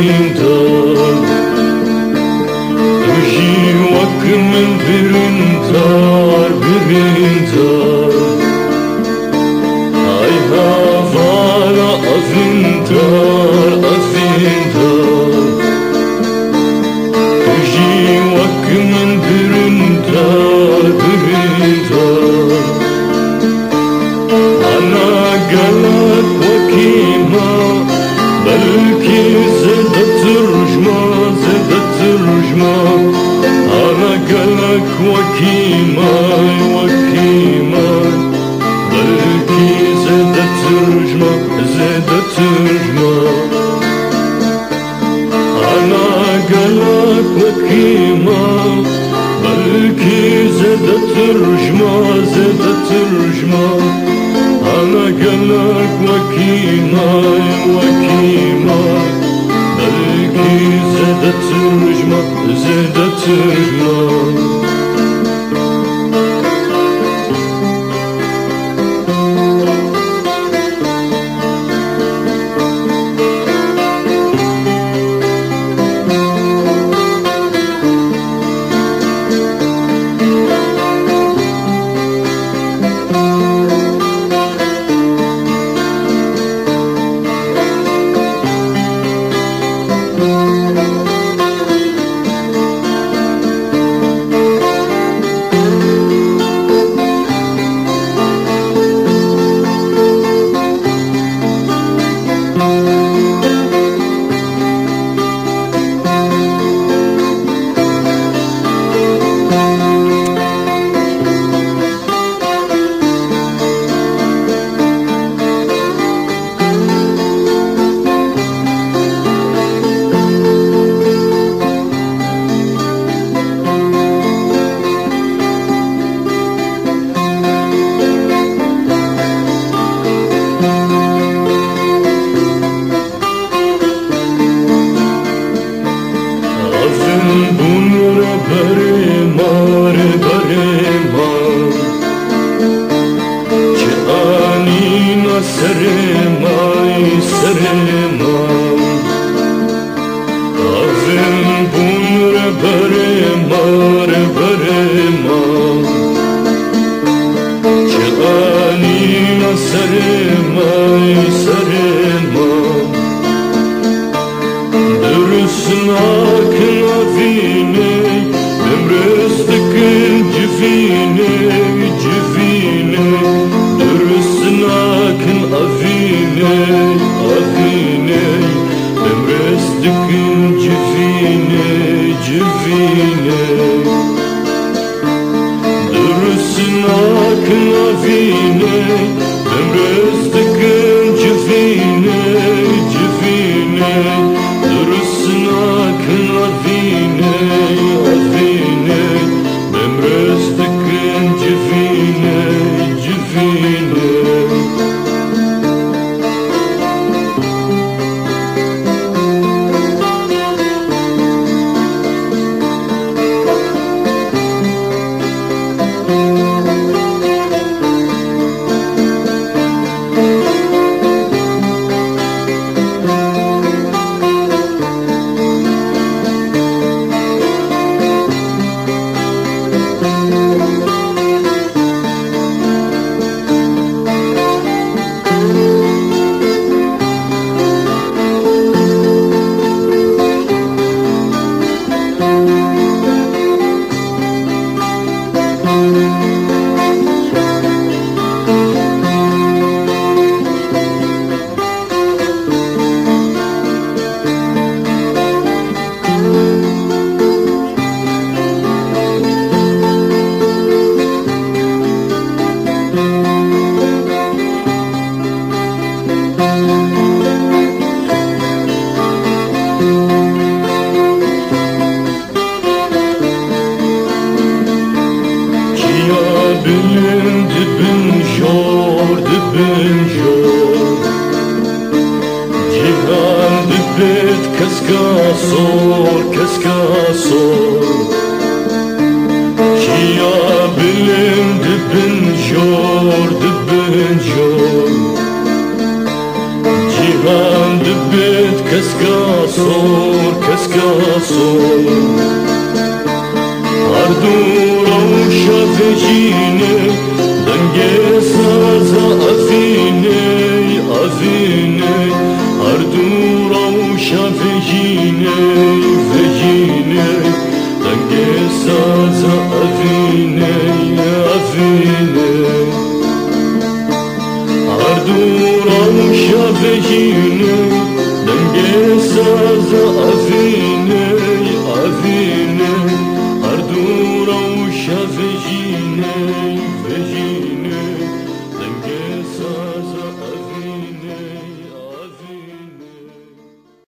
avindar Tuji wakmen birindar Ay havala avindar Tuji wakmen birindar Ana galak wakima belki zedet rujma Ana galak wakima belki zedet rujma Ana galak wakima belki zedet rujma Ana galak wakima belki zedet rujma Bunlara baremar Che anina seremai Avem bunlara baremar Che anina seremai Dürüsnak navine Demröstıkın civine Dürüsnak avine Demröstıkın civine Dürüsnak navine Demröstıkın civine Durusnak avine Demröstıkın civine Kaskasor Kia bilim dibin jor Cihan دبت كسكاسور كسكاسور هردورا وشافجيني دنگي سازا أفيني أفيني هردورا وشافجيني فجيني دنگي سازا أفيني أفيني هردورا وشافجيني دنگي سازا أفيني